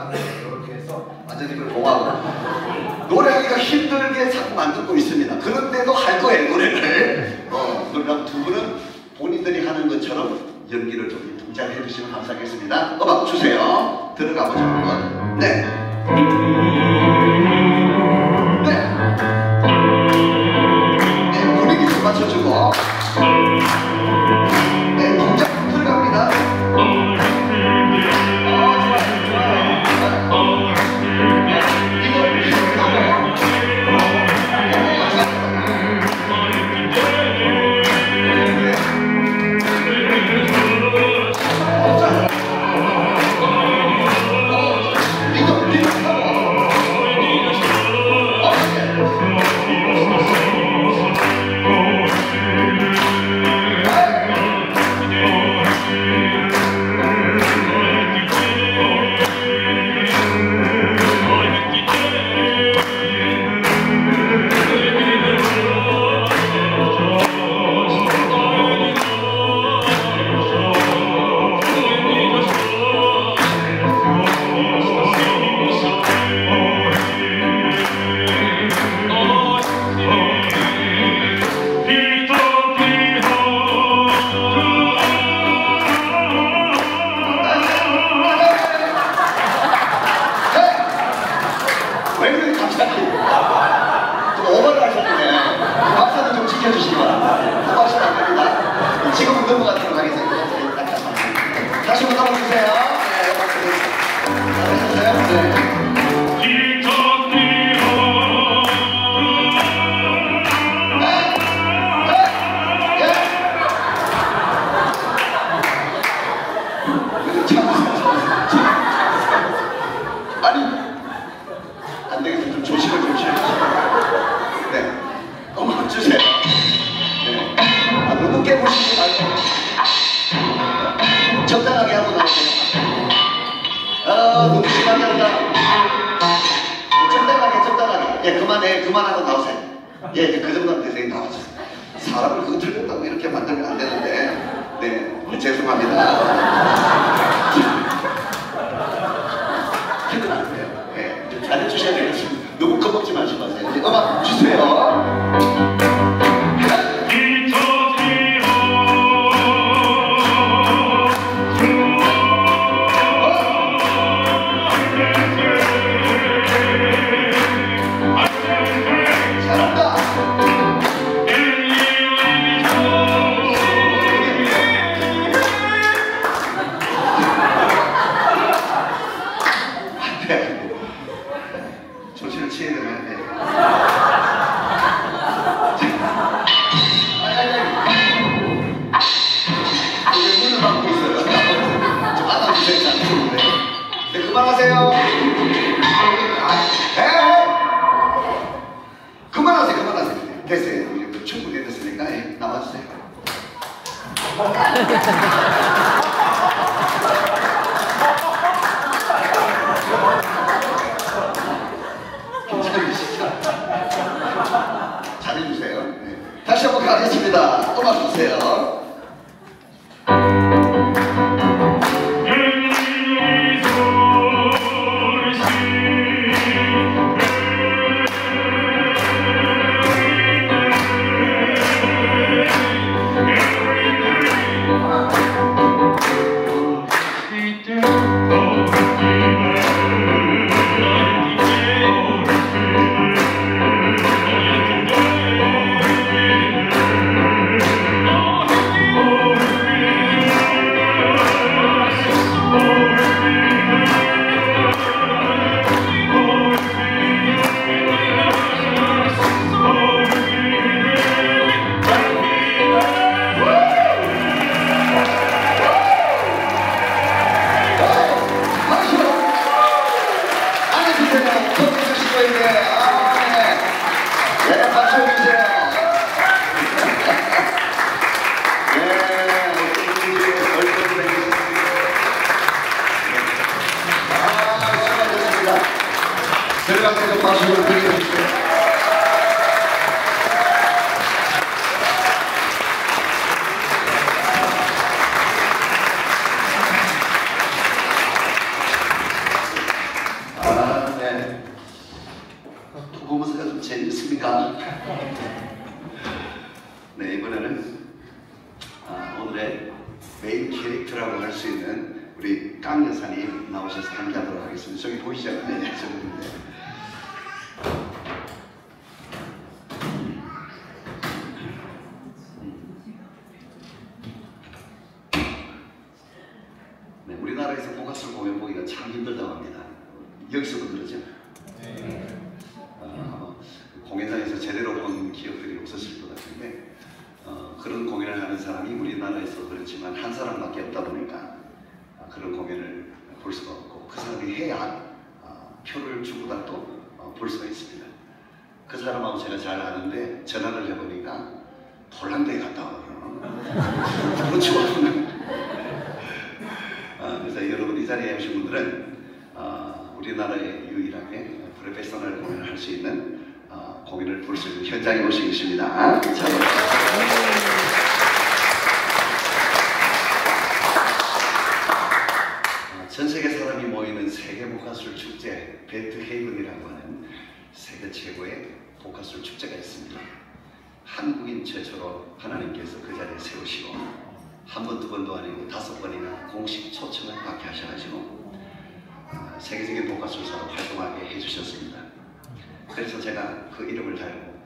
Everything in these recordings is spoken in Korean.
이렇게 해서 완전히 그걸 공하고 노래하기가 힘들게 자꾸 만들고 있습니다. 그런데도 할 거예요, 노래를. 그러니까 두 분은 본인들이 하는 것처럼 연기를 좀 동작해 주시면 감사하겠습니다. 음악 주세요. 들어가 보죠. 네. 네, 분위기 좀 맞춰주고. 네, 동작 들어갑니다. 그만하고 나오세요. 예, 이제 그 정도는 되세요. 나와주세요. 사람을 그거 틀렸다고 이렇게 만들면 안 되는데. 네, 죄송합니다. 해도 안 돼요. 네, 잘해주셔야 되겠습니다. 너무 겁먹지 마시고 하세요. 이제 음악 주세요. 조치를 취해야 되는데. 문을 막고 있어요. 좀 안아주세요. 네, 그만하세요. 그만하세요. 됐어요. 충분히 됐으니까 나와주세요. 잘해주세요. 네. 다시 한번 가겠습니다. 음악 주세요. 들어가서 박수를 드리겠습니다. 여러분 재밌습니까? 네, 이번에는 오늘의 메인 캐릭터라고 할 수 있는 우리 깡 여사님 나오셔서 함께하도록 하겠습니다. 저기 보이시죠? 네, 저기인데. 네, 우리나라에서 복화술 공연 보기가 참 힘들다고 합니다. 여기서도 그러죠? 네. 공연장에서 제대로 본 기억들이 없었을 것 같은데 그런 공연을 하는 사람이 우리나라에서 그렇지만 한 사람밖에 없다 보니까 그런 공연을 볼 수가 없고 그 사람이 해야 표를 주고라도 볼 수가 있습니다. 그 사람하고 제가 잘 아는데 전화를 해보니까 폴란드에 갔다 와요. 너무 좋아하는. 그래서 여러분 이 자리에 오신 분들은 우리나라에 유일하게 프로페셔널 공연을 할 수 있는 공연을 볼 수 있는 현장에 오신 것입니다. 전 세계 사람이 모이는 세계 복화술 축제 베트헤이븐이라고 하는 세계 최고의 복화술 축제가 있습니다. 한국인 최초로 하나님께서 그 자리에 세우시고 한 번, 두 번도 아니고 5번이나 공식 초청을 받게 하셔가지고 세계적인 복화술사로 활동하게 해주셨습니다. 그래서 제가 그 이름을 달고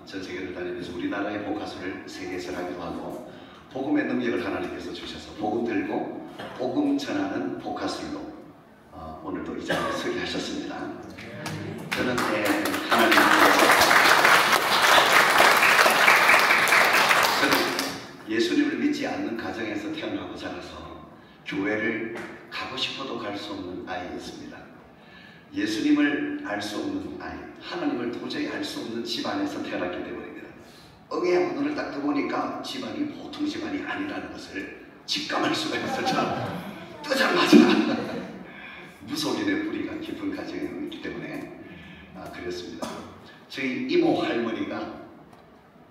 전 세계를 다니면서 우리나라의 복화술을 세계에서 하기도 하고 복음의 능력을 하나님께서 주셔서 복음 들고 복음 전하는 복화술로 오늘도 이 자리에 서게 하셨습니다. 저는 저는 예수님을 믿지 않는 가정에서 태어나고 자라서 교회를 가고 싶어도 갈 수 없는 아이였습니다. 예수님을 알 수 없는 아이, 하나님을 도저히 알 수 없는 집안에서 태어났기 때문입니다. 응애하고 눈을 딱 떠보니까 집안이 보통 집안이 아니라는 것을 직감할 수가 있었죠. 뜨자마자 무속인의 뿌리가 깊은 가정이기 때문에 그랬습니다. 저희 이모 할머니가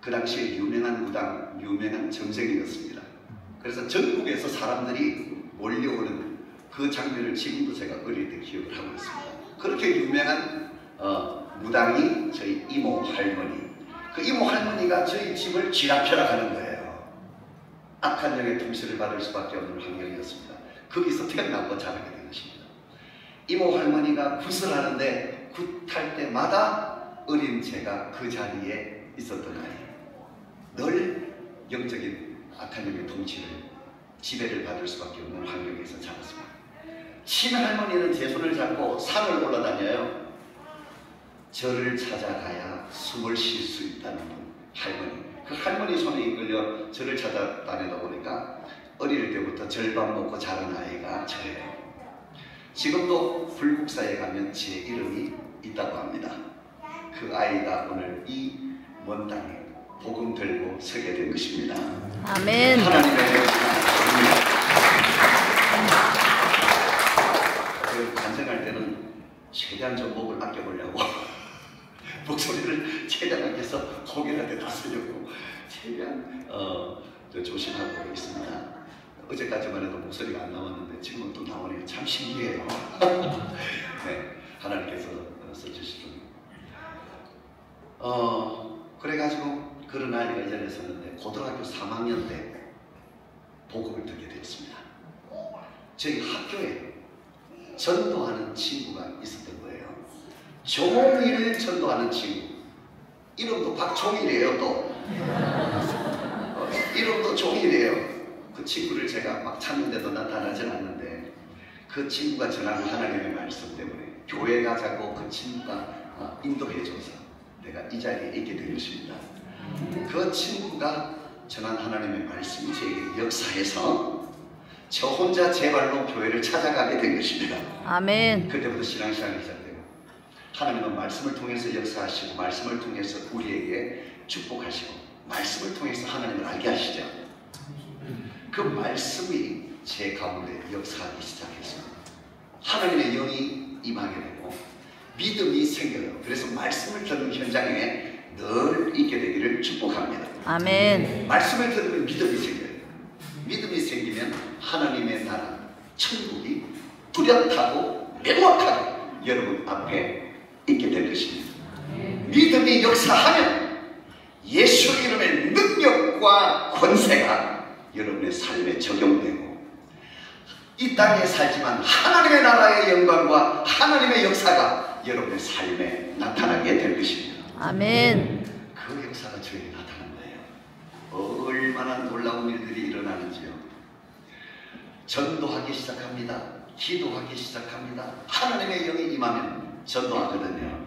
그 당시에 유명한 무당, 유명한 점쟁이였습니다. 그래서 전국에서 사람들이 몰려오는 그 장면을 지금도 제가 어릴 때 기억을 하고 있습니다. 그렇게 유명한 무당이 저희 이모 할머니. 그 이모 할머니가 저희 집을 쥐락펴락하는 거예요. 악한 영의 통치를 받을 수밖에 없는 환경이었습니다. 거기서 태어나고 자라게 된 것입니다. 이모 할머니가 굿을 하는데 굿할 때마다 어린 제가 그 자리에 있었던 아이. 늘 영적인 악한 영의 통치를 지배를 받을 수밖에 없는 환경에서 자랐습니다. 친할머니는 제 손을 잡고 산을 올라다녀요. 저를 찾아가야 숨을 쉴 수 있다는 할머니. 그 할머니 손에 이끌려 저를 찾아다니다 보니까 어릴 때부터 절밥 먹고 자란 아이가 저예요. 지금도 불국사에 가면 제 이름이 있다고 합니다. 그 아이가 오늘 이 먼 땅에 복음 들고 서게 된 것입니다. 아멘. 하나님의 간증할 때는 최대한 좀 목을 아껴보려고 목소리를 최대한 아껴서 고개를 때 다스려고 최대한 조심하고 있습니다. 어제까지만 해도 목소리가 안 나왔는데 지금은 또 나오니까 참 신기해요. 네, 하나님께서 써주시더니 그래가지고 그런 아이가 이전에 있었는데 고등학교 3학년 때 복음을 듣게 되었습니다. 저희 학교에 전도하는 친구가 있었던 거예요. 종일을 전도하는 친구. 이름도 박종일이에요. 또 이름도 종일이에요. 그 친구를 제가 막 찾는데도 나타나진 않는데 그 친구가 전하는 하나님의 말씀 때문에 교회 가자고 그 친구가 인도해줘서 내가 이 자리에 있게 된 것입니다. 그 친구가 전한 하나님의 말씀이 제게 역사해서 저 혼자 제 발로 교회를 찾아가게 된 것입니다. 아멘. 그때부터 신앙생활이 시작되고 하나님은 말씀을 통해서 역사하시고 말씀을 통해서 우리에게 축복하시고 말씀을 통해서 하나님을 알게 하시죠. 그 말씀이 제 가운데 역사하기 시작했습니다. 하나님의 영이 임하게 되고 믿음이 생겨요. 그래서 말씀을 듣는 현장에 늘 있게 되기를 축복합니다. 아멘. 말씀을 들으면 믿음이 생겨요. 믿음이 생기면 하나님의 나라, 천국이 뚜렷하고 명확하게 여러분 앞에 있게 될 것입니다. 믿음이 역사하면 예수 이름의 능력과 권세가 여러분의 삶에 적용되고 이 땅에 살지만 하나님의 나라의 영광과 하나님의 역사가 여러분의 삶에 나타나게 될 것입니다. 아멘. 그 역사가 저에게 나타난 거예요. 얼마나 놀라운 일들이 일어나는지요. 전도하기 시작합니다. 기도하기 시작합니다. 하나님의 영이 임하면 전도하거든요.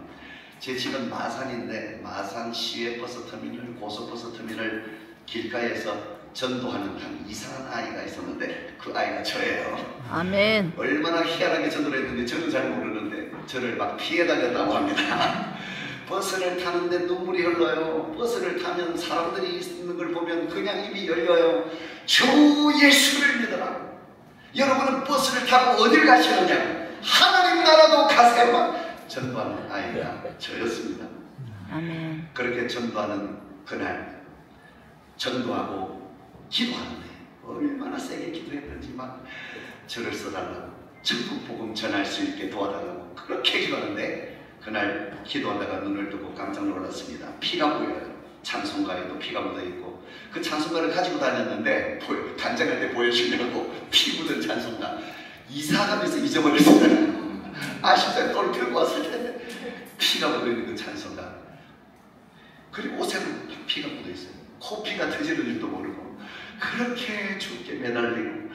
제 집은 마산인데 마산 시외버스 터미널, 고속버스 터미널 길가에서 전도하는 한 이상한 아이가 있었는데 그 아이가 저예요. 아멘. 얼마나 희한하게 전도를 했는데 저는 잘 모르는데 저를 막 피해 다녔다고 합니다. 버스를 타는데 눈물이 흘러요. 버스를 타면 사람들이 있는 걸 보면 그냥 입이 열려요. 주 예수를 믿어라. 여러분은 버스를 타고 어딜 가시느냐? 하나님 나라도 가세요. 전도하는 아이가 저였습니다. 아멘. 그렇게 전도하는 그날 전도하고 기도하는데 얼마나 세게 기도했는지 막 저를 써달라고 전국 복음 전할 수 있게 도와달라고 그렇게 기도하는데 그날 기도하다가 눈을 뜨고 깜짝 놀랐습니다. 피가 보여요. 찬송가에도 피가 묻어있고 그 찬송가를 가지고 다녔는데 단장할 때 보여주려고 피 묻은 찬송가 이사가면서 잊어버렸어요. 아쉽다. 또 들고 왔을 텐데 피가 묻어있는 그 찬송가 그리고 옷에도 피가 묻어있어요. 코피가 터지는 줄도 모르고 그렇게 주께 매달리고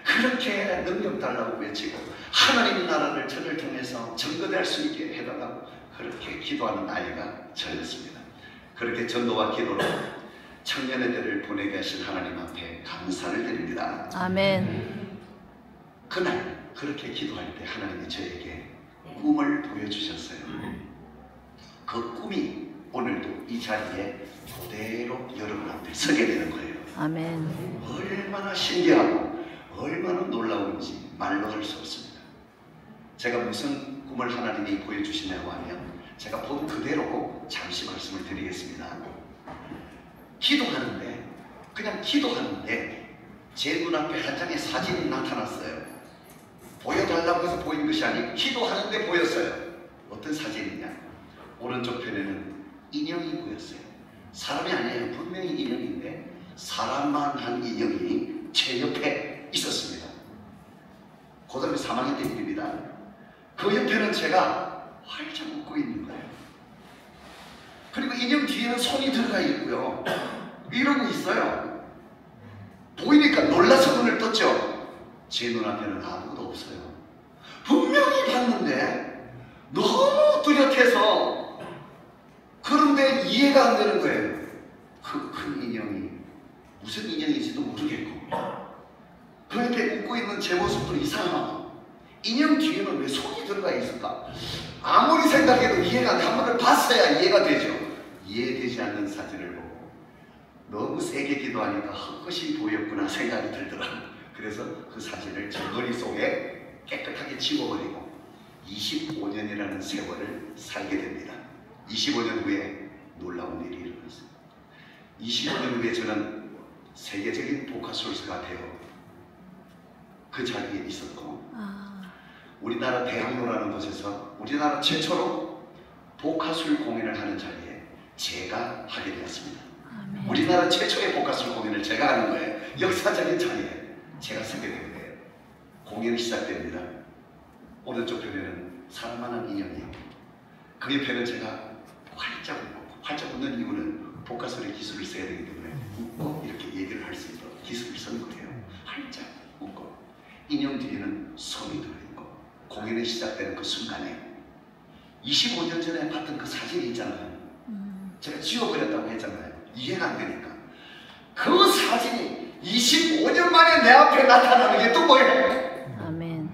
그렇게 능력 달라고 외치고 하나님 나라를 저를 통해서 증거될 수 있게 해달라고 그렇게 기도하는 아이가 저였습니다. 그렇게 전도와 기도로 청년의들을 보내게 하신 하나님 앞에 감사를 드립니다. 아멘. 그날 그렇게 기도할 때 하나님이 저에게 꿈을 보여주셨어요. 그 꿈이 오늘도 이 자리에 그대로 여러분 앞에 서게 되는 거예요. 아멘. 얼마나 신기하고 얼마나 놀라운지 말로 할 수 없습니다. 제가 무슨 꿈을 하나님이 보여주시냐고 하면 제가 본 그대로 잠시 말씀을 드리겠습니다. 기도하는데 그냥 기도하는데 제 눈앞에 한 장의 사진이 나타났어요. 보여달라고 해서 보인 것이 아니고 기도하는데 보였어요. 어떤 사진이냐? 오른쪽 편에는 인형이 보였어요. 사람이 아니에요. 분명히 인형인데 사람만 한 인형이 제 옆에 있었습니다. 고등학교 3학년 때 일입니다. 그 옆에는 제가 활짝 웃고 있는 거예요. 그리고 인형 뒤에는 손이 들어가 있고요. 이러고 있어요. 보이니까 놀라서 눈을 떴죠. 제 눈앞에는 아무것도 없어요. 분명히 봤는데 너무 뚜렷해서 그런데 이해가 안 되는 거예요. 그 큰 인형이 무슨 인형인지도 모르겠고 그 옆에 웃고 있는 제 모습도 이상하고 인형 뒤에는 왜 손이 들어가 있을까? 아무리 생각해도 이해가 안 돼. 한 번을 봤어야 이해가 되죠. 이해되지 않는 사진을 보고 너무 세게 기도하니까 헛것이 보였구나 생각이 들더라고요. 그래서 그 사진을 제 머릿속에 깨끗하게 지워버리고 25년이라는 세월을 살게 됩니다. 25년 후에 놀라운 일이 일어났어요. 25년 후에 저는 세계적인 복화술사가 되어 그 자리에 있었고 우리나라 대학로라는 곳에서 우리나라 최초로 복화술 공연을 하는 자리에 제가 하게 되었습니다. 아멘. 우리나라 최초의 복화술 공연을 제가 하는 거예요. 역사적인 자리에 제가 서게 된 거예요. 공연이 시작됩니다. 오른쪽 편에는 사람만한 인형이에요. 그 옆에는 제가 활짝 웃는 이유는 복화술의 기술을 써야 되기 때문에 웃고 이렇게 얘기를 할 수 있도록 기술을 쓴 거예요. 활짝 웃고 인형 뒤에는 손이 들어있고 공연이 시작되는 그 순간에 25년 전에 봤던 그 사진이 있잖아요. 제가 지워버렸다고 했잖아요. 이해가 안 되니까. 그 사진이 25년 만에 내 앞에 나타나는 게 또 뭐예요? 아멘.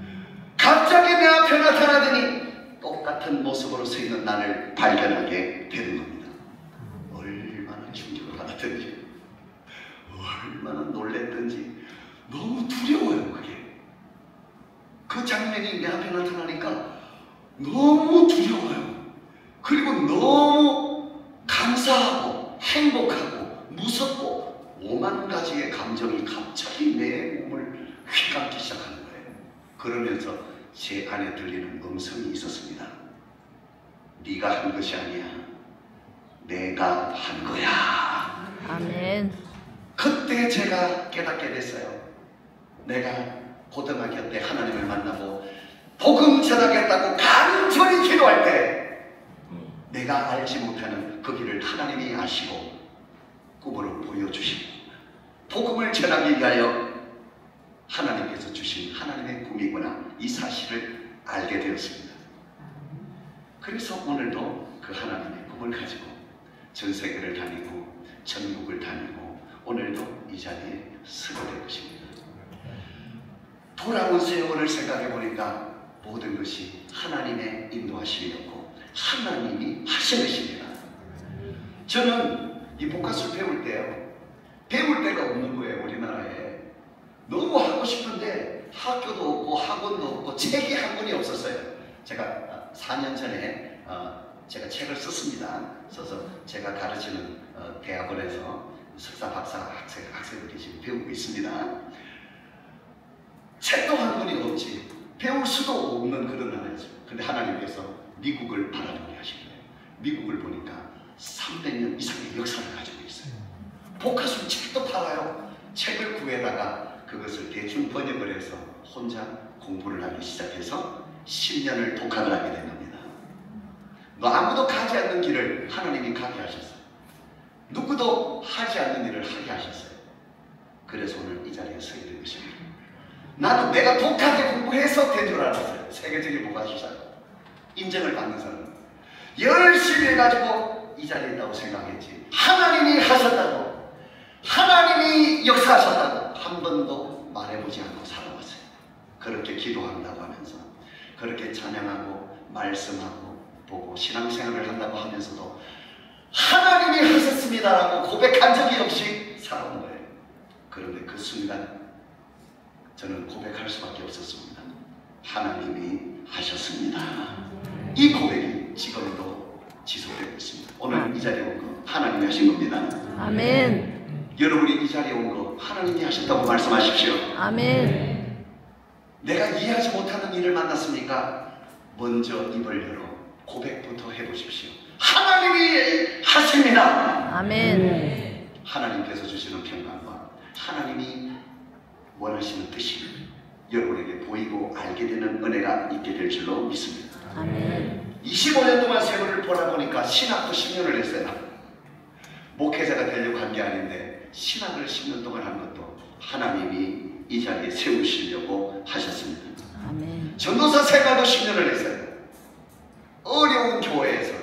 갑자기 내 앞에 나타나더니 똑같은 모습으로 서 있는 나를 발견하게 되는 겁니다. 얼마나 충격을 받았던지 얼마나 놀랬던지 너무 두려워요. 그게 그 장면이 내 앞에 나타나니까 너무 두려워요. 그리고 너무 감사하고 행복하고 무섭고 5만 가지의 감정이 갑자기 내 몸을 휘감기 시작하는 거예요. 그러면서 제 안에 들리는 음성이 있었습니다. 네가 한 것이 아니야. 내가 한 거야. 아멘. 그때 제가 깨닫게 됐어요. 내가 고등학교 때 하나님을 만나고 복음 전하겠다고 간절히 기도할 때 내가 알지 못하는 그 길을 하나님이 아시고 꿈으로 보여주시고 복음을 전하기 위하여 하나님께서 주신 하나님의 꿈이구나, 이 사실을 알게 되었습니다. 그래서 오늘도 그 하나님의 꿈을 가지고 전 세계를 다니고 전국을 다니고 오늘도 이 자리에 서게 된 것입니다. 돌아온 세월을 생각해 보니까 모든 것이 하나님의 인도하심이었고 하나님이 하신 것입니다. 저는 이 복화술 배울 때요, 배울 데가 없는 거예요. 우리나라에 너무 하고 싶은데 학교도 없고 학원도 없고 책이 한 권이 없었어요. 제가 4년 전에 제가 책을 썼습니다. 써서 제가 가르치는 대학원에서 석사, 박사 학생들이 지금 배우고 있습니다. 책도 한 권이 없지, 배울 수도 없는 그런 나라였어요. 근데 하나님께서 미국을 바라보게 하신 거예요. 미국을 보니까 300년 이상의 역사를 가지고 있어요. 복화술 책도 팔아요. 책을 구해다가 그것을 대충 번역을 해서 혼자 공부를 하기 시작해서 10년을 독학을 하게 된 겁니다. 아무도 가지 않는 길을 하나님이 가게 하셨어요. 누구도 하지 않는 일을 하게 하셨어요. 그래서 오늘 이 자리에 서게 된 것입니다. 나도 내가 독하게 공부해서 된 줄 알았어요. 세계적인 복화술사가 인정을 받는 사람, 열심히 해가지고 이 자리에 있다고 생각했지, 하나님이 하셨다고, 하나님이 역사하셨다고 한 번도 말해보지 않고 살아왔어요. 그렇게 기도한다고 하면서, 그렇게 찬양하고 말씀하고 보고 신앙생활을 한다고 하면서도 하나님이 하셨습니다라고 고백한 적이 없이 살아온 거예요. 그런데 그 순간 저는 고백할 수밖에 없었습니다. 하나님이 하셨습니다. 이 고백이 지금도 지속되고 있습니다. 오늘 이 자리에 온 거 하나님이 하신 겁니다. 아멘. 여러분이 이 자리에 온 거 하나님이 하셨다고 말씀하십시오. 아멘. 내가 이해하지 못하는 일을 만났습니까? 먼저 입을 열어 고백부터 해보십시오. 하나님이 하십니다. 아멘. 하나님께서 주시는 평강과 하나님이 원하시는 뜻이 여러분에게 보이고 알게 되는 은혜가 있게 될 줄로 믿습니다. 아멘. 25년 동안 세월을 보라보니까 신학도 10년을 했어요. 목회자가 되려고 한 게 아닌데 신학을 10년 동안 한 것도 하나님이 이 자리에 세우시려고 하셨습니다. 아멘. 전도사 생활도 10년을 했어요. 어려운 교회에서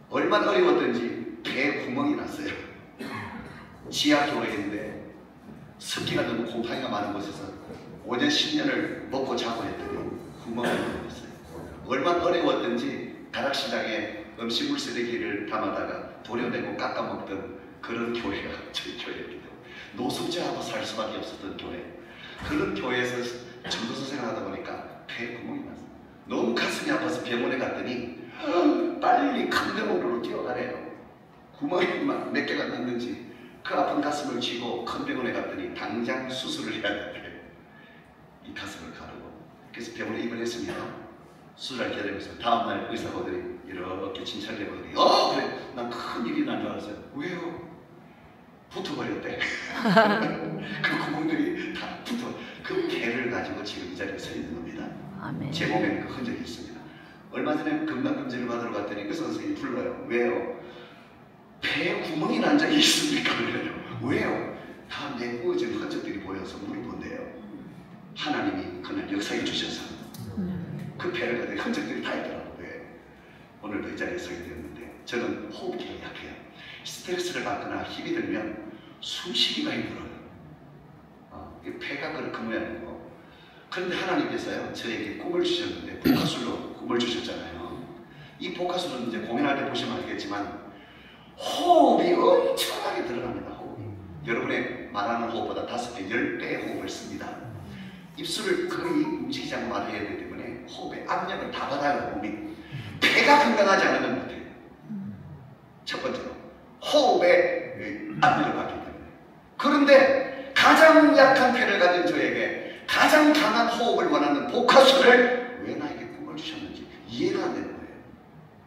얼마나 어려웠던지 배에 구멍이 났어요. 지하 교회인데 습기가 너무 곰팡이가 많은 곳에서 5년 10년을 먹고 자고 했더니 구멍이 났어요. 얼마나 어려웠던지 가락시장에 음식물 쓰레기를 담아다가 도려내고 깎아먹던 그런 교회가 저희 교회였기 때문에 노숙자하고 살 수밖에 없었던 교회, 그런 교회에서 전도사 생활하다 보니까 배에 구멍이 났어요. 너무 가슴이 아파서 병원에 갔더니 빨리 큰 병원으로 뛰어가래요. 구멍이 막 몇 개가 났는지 그 아픈 가슴을 쥐고 큰 병원에 갔더니 당장 수술을 해야 돼. 이 가슴을 가르고. 그래서 병원에 입원했습니다. 수술할 기다리면서 다음날 의사분들이 이렇게 진찰을 해보더니 그래, 난 큰 일이 난 줄 알았어요. 왜요? 붙어버렸대. 그 구멍들이 다 붙어. 그 개를 가지고 지금 이 자리에 서 있는 겁니다. 아멘. 제 몸에는 그 흔적이 있습니다. 얼마 전에 건강검진을 받으러 갔더니 그 선생님이 불러요. 왜요? 배에 구멍이 난 적이 있습니까? 그래요. 왜요? 다 내부어진 흔적들이 보여서 물이 본대요. 하나님이 그날 역사해 주셔서 그 배를 가진 흔적들이 다 있더라고요. 오늘도 이 자리에 서게 되었는데 저는 호흡기가 약해요. 스트레스를 받거나 힘이 들면 숨쉬기가 힘들어요. 폐가 그렇게 모양이고. 그런데 하나님께서요 저에게 꿈을 주셨는데 복화술로 꿈을 주셨잖아요. 이 복화술은 이제 공연할 때 보시면 알겠지만 호흡이 엄청나게 들어갑니다. 호흡이. 여러분의 말하는 호흡보다 5배, 10배의 호흡을 씁니다. 입술을 거의 움직이지 않고 말을 해야 되기 때문에 호흡에 압력을 다 받아요. 몸이. 폐가 건강하지 않으면 못해요. 첫 번째로 호흡에 압력을 받기 때문에. 그런데 가장 약한 폐를 가진 저에게 가장 강한 호흡을 원하는 복화술을 왜 나에게 꿈을 주셨는지 이해가 안 되는 거예요.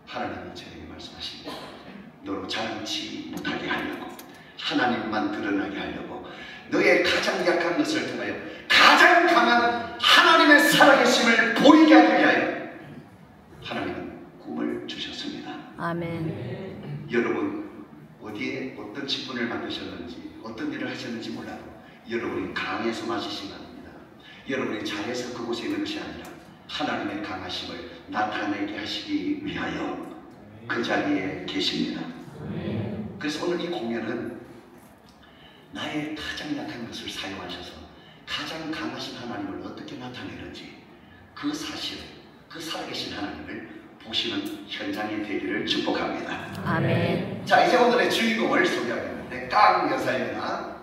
하나님이 저에게 말씀하십니다. 너로 자랑치 못하게 하려고, 하나님만 드러나게 하려고, 너의 가장 약한 것을 통하여 가장 강한 하나님의 살아계심을 보이게 하기 위하여 하나님은 꿈을 주셨습니다. 아멘. 여러분 어디에 어떤 직분을 맡으셨는지 어떤 일을 하셨는지 몰라도 여러분이 강해서 맞으시면 합니다. 여러분이 잘해서 그곳에 있는 것이 아니라 하나님의 강하심을 나타내게 하시기 위하여 그 자리에 계십니다. 그래서 오늘 이 공연은 나의 가장 약한 것을 사용하셔서 가장 강하신 하나님을 어떻게 나타내는지 그 사실, 그 살아계신 하나님을 보시는 현장이 되기를 축복합니다. 아멘. 자, 이제 오늘의 주인공을 소개하겠는데, 깡 여사입니다.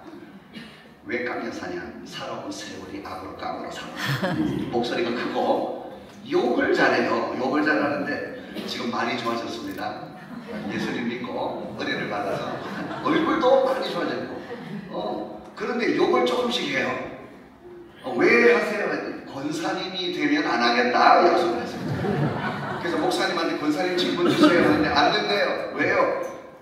왜 깡 여사냐? 살아온 세월이 악으로 깡으로 살아. 목소리가 크고 욕을 잘해요. 욕을 잘하는데 지금 많이 좋아졌습니다. 예수님 믿고 은혜를 받아서 얼굴도 많이 좋아졌고, 그런데 욕을 조금씩 해요. 왜 하세요? 권사님이 되면 안 하겠다 약속을 했습니다. 그래서 목사님한테 권사님 질문 주세요 하는데 안 된대요. 왜요?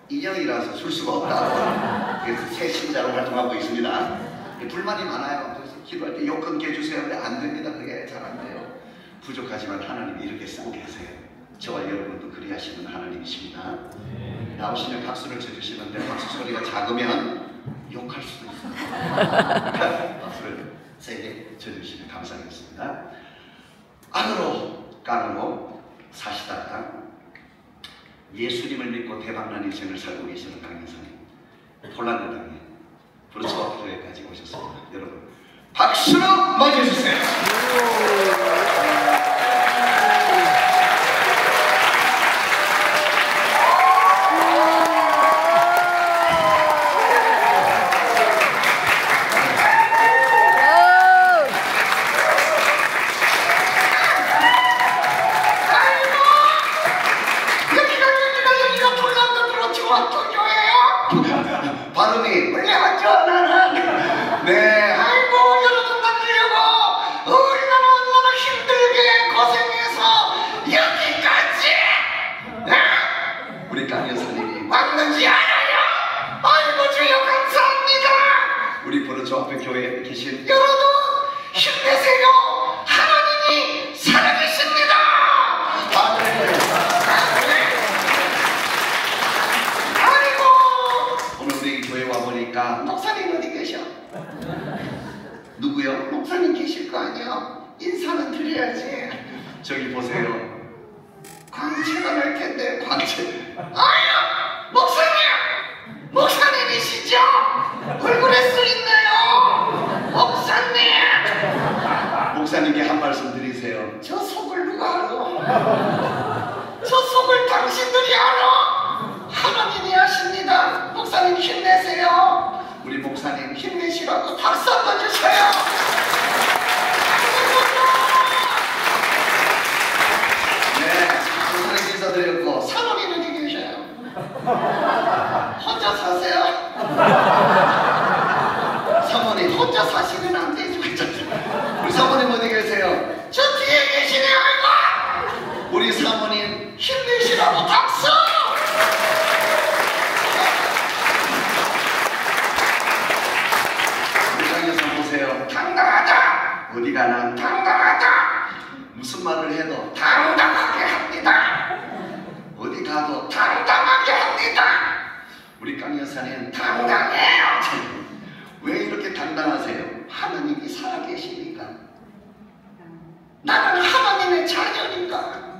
인형이라서 줄 수가 없다. 그래서 새 신자로 활동하고 있습니다. 불만이 많아요. 그래서 기도할 때 욕 끊게 해주세요 하는데 안 됩니다. 그게 잘 안 돼요. 부족하지만 하나님이 이렇게 쓰고 계세요. 저와 여러분도 그리하시는 하나님이십니다. 나오시면 박수를 쳐주시는데 박수 소리가 작으면 욕할 수도 있어요. 박수를 세게 쳐주시면 감사하겠습니다. 악으로 깡으로 사시다가 예수님을 믿고 대박난 인생을 살고 계시는 강인사님, 폴란드 땅에 브루츠와프 교회까지 오셨습니다. 여러분 박수로 맞이해주세요. 발음이 물려왔죠 나는. 네, 아이고 여러분 만나려고 얼마나 힘들게 고생해서 여기까지 우리 강 여사님이 왔는지 알아요. 아이고 주여 감사합니다. 우리 브루츠와프 교회에 계신 여러분 힘내세요. 하나님이 살아계십니다. 와보니까 목사님 어디 계셔? 누구요? 목사님 계실 거 아니야? 인사는 드려야지. 저기 보세요. 광채가 날 텐데 광채. 아유 목사님! 목사님이시죠? 얼굴에 쓰있네요. 목사님! 목사님께 한 말씀 드리세요. 저 속을 누가 알아? 저 속을 당신들이 알아? 하나님이 하십니다. 목사님 힘내세요. 우리 목사님 힘내시라고 박수 한번 주세요. 네, 목사님 인사드렸고 사모님 어디 계셔요? 혼자 사세요? 사모님 혼자 사시면 안 되죠. 우리 사모님 어디 계세요? 저 뒤에 계시네요. 우리 사모님 힘내시라고 박수. 당당하다. 어디 가나 당당하다. 무슨 말을 해도 당당하게 합니다. 어디 가도 당당하게 합니다. 우리 강 여사님 당당해요. 왜 이렇게 당당하세요? 하나님이 살아계시니까. 나는 하나님의 자녀니까.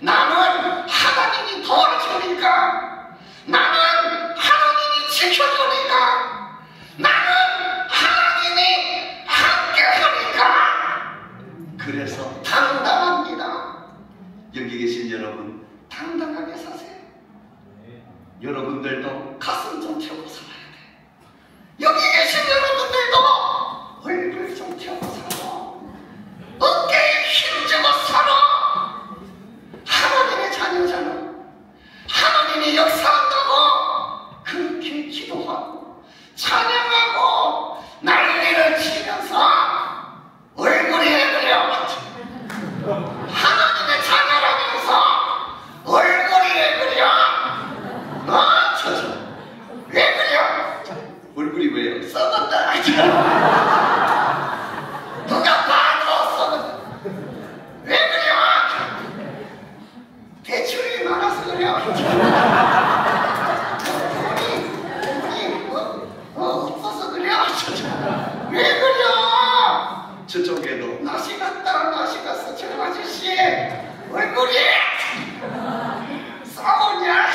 나는 하나님이 도와주니까. 나는 하나님이 지켜주니까. 나는 하나님이 함께 하니까. 그래서 당당합니다. 여기 계신 여러분 당당하게 사세요. 여러분들도 가슴 좀 펴고 살아야 돼. 여기 계신 여러분들도 얼굴 좀 펴고 살아. 어깨에 힘주고 살아. 하나님의 자녀잖아. 하나님이 역사한다고 그렇게 기도하고 찬양하고 난리를 치면서 얼굴에 그려. 하나님의 자녀라면서 얼굴에 그려. 얼굴이 싸우냐?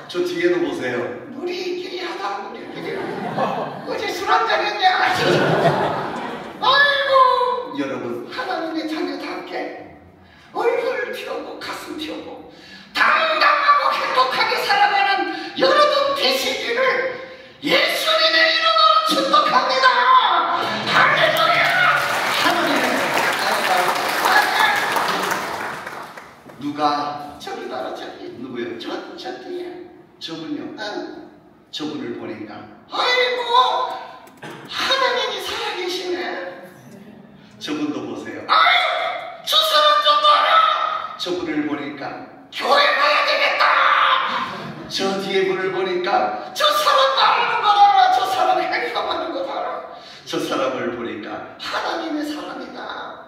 저 뒤에도 보세요. 우리끼리 하다 우리끼리 어제 술 한잔 했냐? 아이고 여러분, 하나님의 자녀답게 얼굴을 튀우고 가슴 튀우고 당당하고 행복하게 살아가는 여러분 되시기를 예수님의 이름으로 축복합니다. 할렐루야. 하나님의 누가 저기 바로 저기 누구요? 저 뒤에 저분요. 저분을 보니까 아이고 하나님이 살아계시네. 저분도 보세요. 아유 저 사람 좀 봐라. 저분을 보니까 교회 가야 되겠다. 저 뒤에 분을 보니까 저 사람 말하는 거 알아. 저 사람 행동하는 거 알아. 저 사람을 보니까 하나님의 사람이다.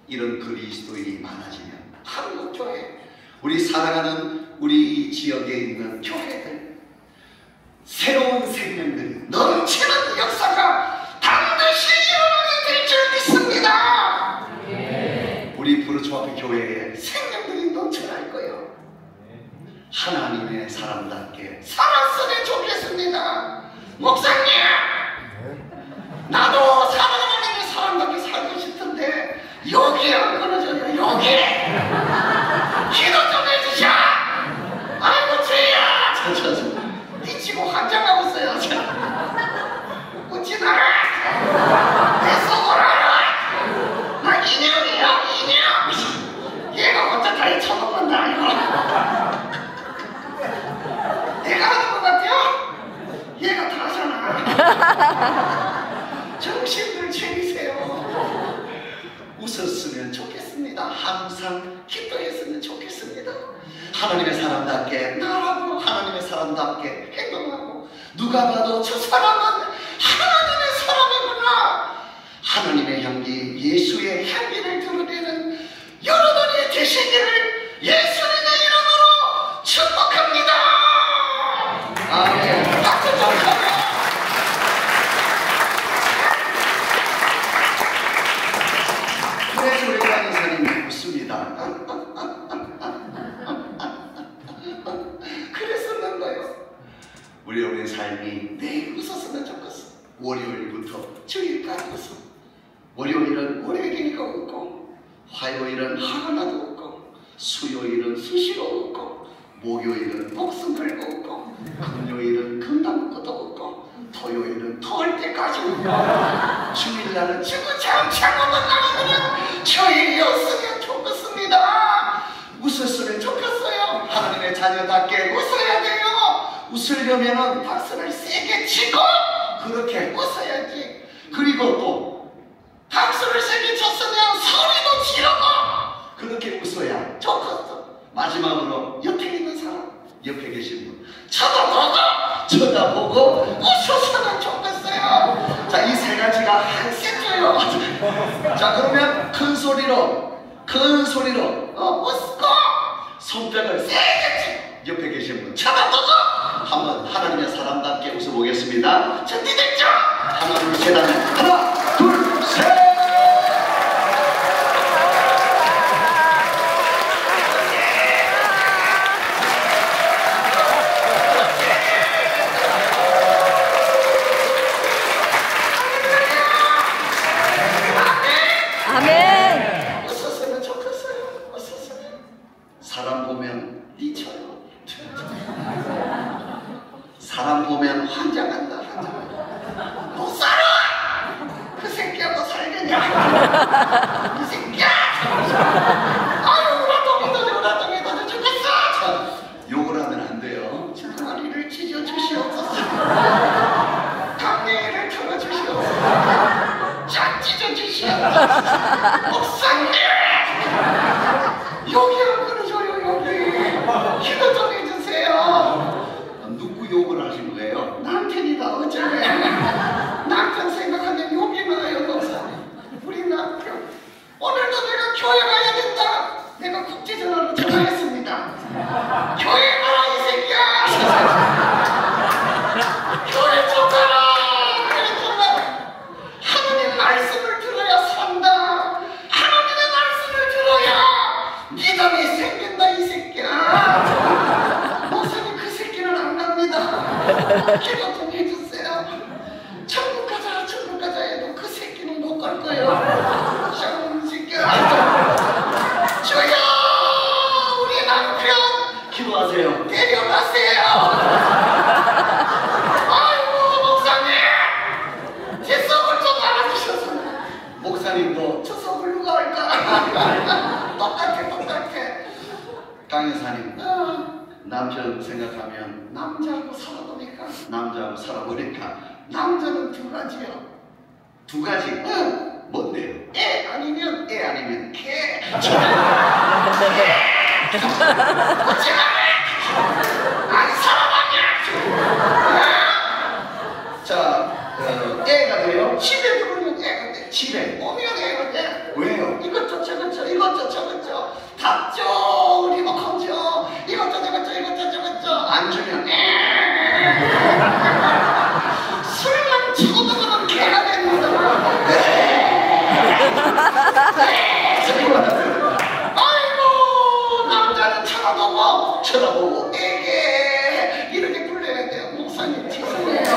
이런 그리스도인이 많아지면 한국교회, 우리 살아가는 우리 지역에 있는 교회들, 새로운 생명들이 넘치는 역사가 반드시 일어나게 될 줄 믿습니다. 우리 부르주아교 교회에 생명들이 넘쳐날 거예요. 하나님의 사람답게 살았으면 좋겠습니다. 목사님, 나도 하나님의 사람답게 살고 싶은데 여기 안 끊어져요. 여기 기도 좀 해주셔. 아이고 주야. 미치고 환장하고 있어요. 웃지 마라. 내 속을 알아. 나 인형이야 인형. 얘가 혼자 다리 쳐먹는다 이거. 내가 하는 것 같아요? 얘가 다 하잖아. 정신을 차리세요. 웃었으면 좋겠습니다. 항상 기도했으면 좋겠습니다. 하나님의 사람답게 나라고 하나님의 사람답게 행동하고 누가 봐도 저 사람은 하나님의 사람이구나. 하나님의 향기, 예수의 향기를 드러내는 여러분이 되시기를 예수님의 이름으로 축복합니다. 아멘. 박수 좀 쳐요. 그래서 우리 강의사님이 웃습니다. 그랬었는 거예요. 우리의 삶이 매일 웃었으면 좋겠어. 월요일부터 주일까지 웃어. 월요일은 월요일이니까 웃고, 화요일은 하나도 웃고, 수요일은 수시로 웃고, 목요일은 목숨 걸고 웃고, 금요일은 금방 웃고도 웃고, 토요일은 토할 때까지 웃고, 주일날은 지구 장창 없는 날이면 주일이었으면 좋겠습니다. 웃었으면 좋겠어요. 하나님의 자녀답게 웃어야 돼요. 웃으려면 박수를 세게 치고 그렇게 웃어야지. 그리고 또 박수를 세게 쳤으면 소리도 지르고 그렇게 웃어야 좋겠어. 마지막으로 옆에 있는 사람, 옆에 계신 분 쳐다보고 웃었으면 좋겠어요. 자, 이 세 가지가 한 세트예요. 자, 그러면 큰 소리로 웃고 손뼉을 세게 치고 옆에 계신 분 쳐다보고 한번 하나님의 사람답게 웃어보겠습니다. 준비됐죠? 하나 둘 셋 하면 하나 둘 셋. 아멘. 웃었으면 좋겠어요. 웃었으면. 사람 보면 미쳐요. 사람 보면 환장한다. 못 살아. 그 새끼하고 살겠냐? 기도 좀 해주세요. 천국 가자 해도 그 새끼는 못 갈 거예요. 쌍놈 새끼야. 주여 우리 남편 기도하세요. 데려가세요. 아이고 목사님 제 썩을 좀 알아주셔서. 목사님도 저 썩을 누가 할까. 똑같아. 강여사님 남편 생각하면 남자하고 살아보니까 남자는 두 가지요. 두 가지? 응. 뭔데요? 애 아니면 개. 아니 사람 아니야. 자, 애가 돼요? 집에 들어오면 애가 돼. 집에 오면 애가 돼. 왜요? 이것저 저것저 닫죠. 리모컨 죠. 이것저 저것저 안 주면 술만 쳐먹으면 개가 됩니다. 아이고 남자는 쳐다보고 에게 이렇게 불러야 돼요. 목사님 죄송해요.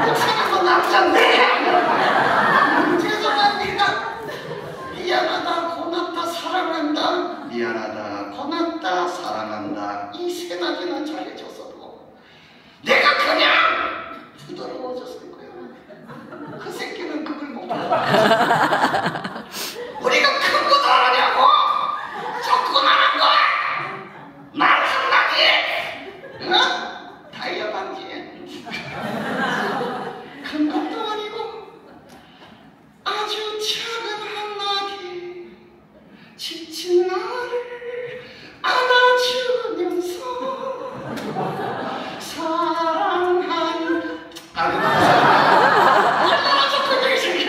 목사님은 남자인데 죄송합니다. 미안하다 고맙다 사랑한다. 미안하다 고맙다 사랑한다. 이 세 마디만 잘해줬어도 내가 그냥 부드러워졌을 거야. 그 새끼는 그걸 못 알아. 우리가 큰 거 다 하냐고 조그만한 거 말 한마디에 다이어 반지에 큰 것도 아니고 아주 작은 한마디 지친 나를 안아주면서 사랑한 얼마나 좋고 되게 생겨.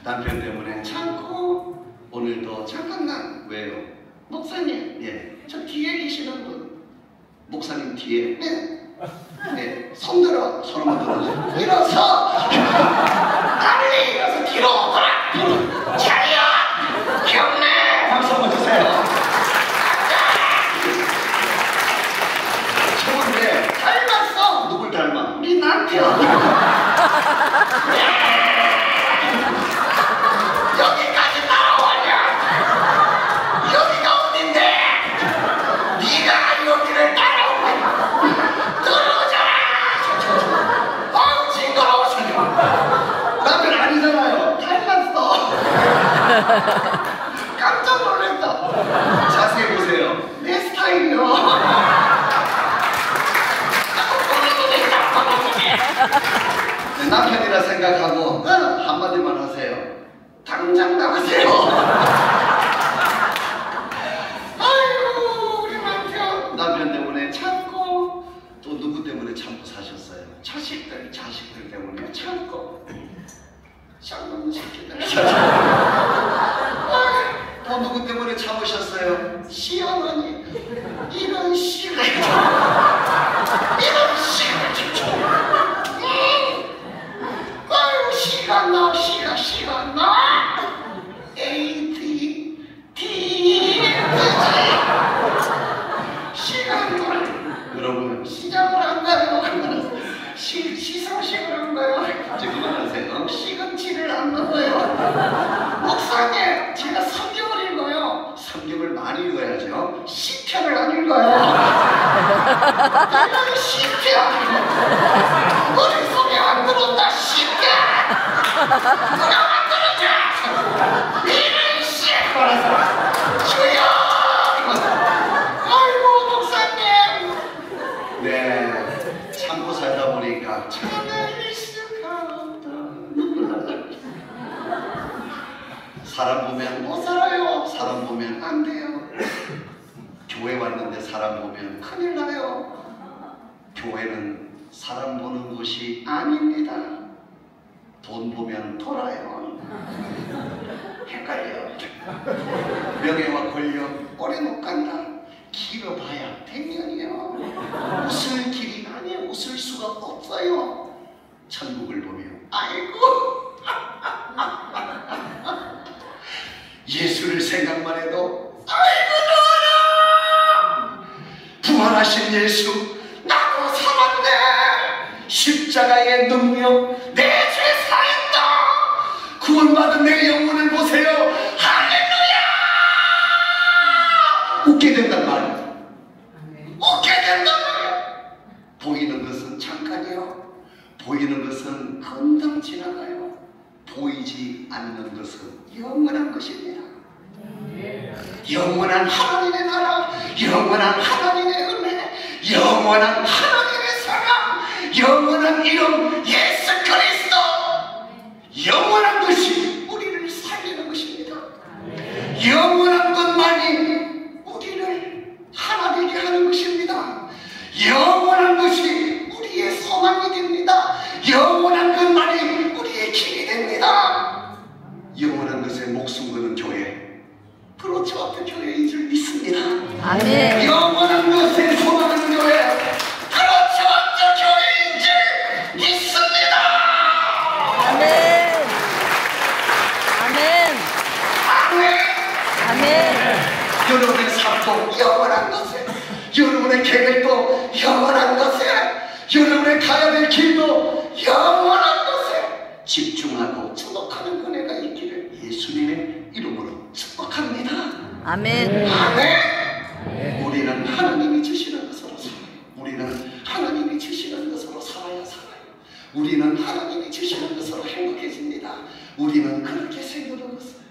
남편 때문에 참고 오늘도 잠깐만. 왜요? 목사님. 예. 저 뒤에 계시는 분. 목사님 뒤에. 네. 손 들어. 손 한번 들어주세요. 일어서. 빨리 일어서 뒤로 오더라. 차려. 경례. 박수 한번 주세요. 좋은데 닮았어. 누굴 닮아? 우리 남편. 여기까지 따라오냐? 여기가 어딘데? 네가 여기를 따라오냐? 들어오잖아. 아우 징그러워서. 남편 아니잖아요. 닮았어. 깜짝 놀랐다. 자세히 보세요. 내 스타일이요. 남편이라 생각하고 한마디만 하세요. 당장 나가세요. 아이고 우리 남편 때문에 참고 또 누구 때문에 참고 사셨어요? 자식들 때문에 참고. 쌍놈 새끼들. 또 누구 때문에 참으셨어요? 시어머니. 이런 씨가 아유 시간 나. AD 시간 나. 여러분 시장을 안 가요. 시상식을 안 가요. 이제 그만하세요. 시금치를 안 먹어요. 목사님 제가 성경을 읽어요. 성경을 많이 읽어야죠. 시편을 안 읽어요. 이런 시편 우리 속에 안 들었다. 시편 누가 만들었냐. 이런 시편 주여. 아이고 목사님. 네 참고 살다 보니까 참을 수가 없다. 사람 보면 못 살아요. 사람 보면 안 돼요. 교회 왔는데 사람 보면 큰일 나요. 교회는 사람 보는 곳이 아닙니다. 돈 보면 돌아요. 헷갈려. 명예와 권력 오래 못 간다. 길어봐야 100년이요. 웃을 길이 아니에요. 웃을 수가 없어요. 천국을 보면 아이고 예수를 생각만 해도 아이고 나라 부활하신 예수 나 십자가의 능력, 내 죄 사했다. 구원받은 내 영혼을 보세요. 할렐루야! 웃게 된단 말이에요. 웃게 된단 말이에요. 보이는 것은 잠깐이요. 보이는 것은 금방 지나가요. 보이지 않는 것은 영원한 것입니다. 영원한 하나님의 나라, 영원한 하나님의 은혜, 영원한 하나님의 사랑, 영원한 이름 예수 그리스도, 영원한 것이 우리를 살리는 것입니다. 영원한 것만이 우리를 하나 되게 하는 것입니다. 영원한 것이 우리의 소망이 됩니다. 영원한 것만이 우리의 길이 됩니다. 영원한 것에 목숨 거는 교회, 그렇죠, 어떤 교회인 줄 믿습니다. 아멘. 영원한 것에 소망하는 교회, 그렇죠, 어떤 교회인 줄 믿습니다. 아멘. 아멘. 아멘. 아멘. 여러분의 삶도 영원한 것에, 여러분의 계획도 영원한 것에, 여러분의 가야 될 길도 영원한 것에 집중하고 주목하는 은혜가 있기를 예수님의 이름으로 축복합니다. 아멘. 아멘. 우리는 하나님이 주시는 것으로 살아요. 우리는 하나님이 주시는 것으로 살아야 살아요. 우리는 하나님이 주시는 것으로 행복해집니다. 우리는 그렇게 생을 얻었어요.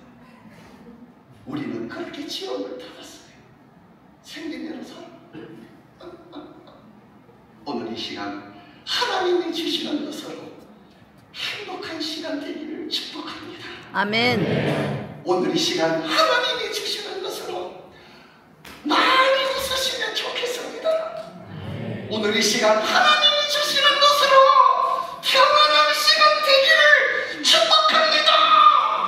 우리는 그렇게 지원을 받았어요. 생긴 대로 살아요. 오늘 이 시간 하나님이 주시는 것으로 행복한 시간 되기를 축복합니다. 아멘. 오늘 이 시간 하나님이 주시는 것으로 많이 웃으시면 좋겠습니다. 오늘 이 시간 하나님이 주시는 것으로 평안한 시간 되기를 축복합니다.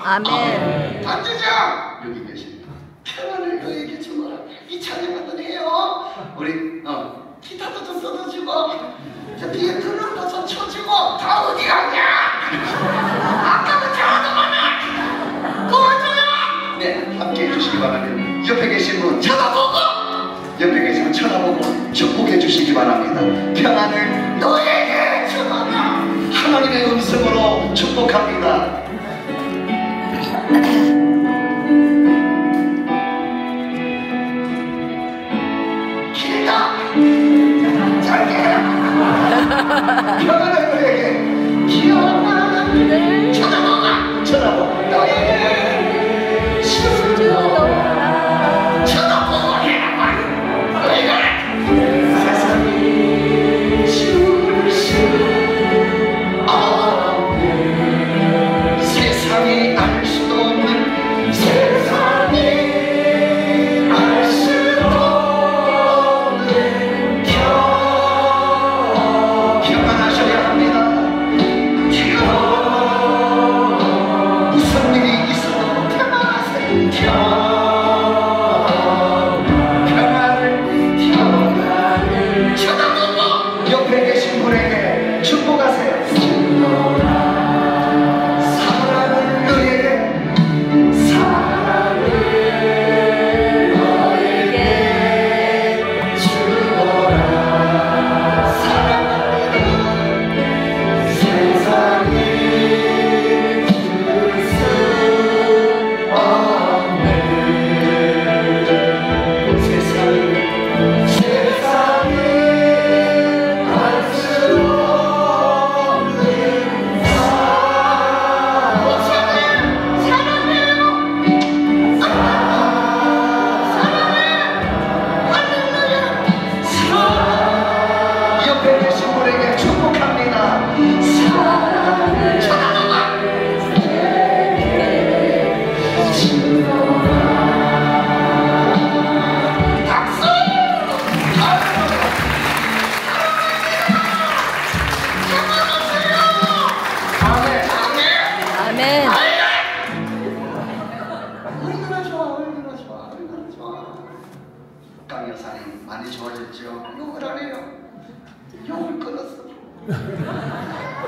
아멘. 반주장 여기 계십니다. 평안을 너에게 주노라. 이 찬양 한번 해요. 우리 기타도 좀 써주고, 저 뒤에 드럼도 좀 쳐주고. 다 어디 갔냐? 아까부터 하더만은 도와줘요. 네, 함께 해주시기 바랍니다. 옆에 계신 분 쳐다보고, 옆에 계신 분 쳐다보고 축복해 주시기 바랍니다. 평안을 너에게 주노라. 하나님의 음성으로 축복합니다. 길다. 평안을 너에게 기억나는 쳐다보가 쳐다보 너에게 주노라. 쳐다보고 해라. 너희가 세상이 주신 세상이 알 수도 없는 세상이 알 수도 없는 평안하셔야 합니다. 무슨 일이 있어도 평안하세요. 평안을 쳐다보고 옆에 계신 분에게 축복하세요. 많이 좋아졌죠? 욕을 안 해요. 욕을 끊었어.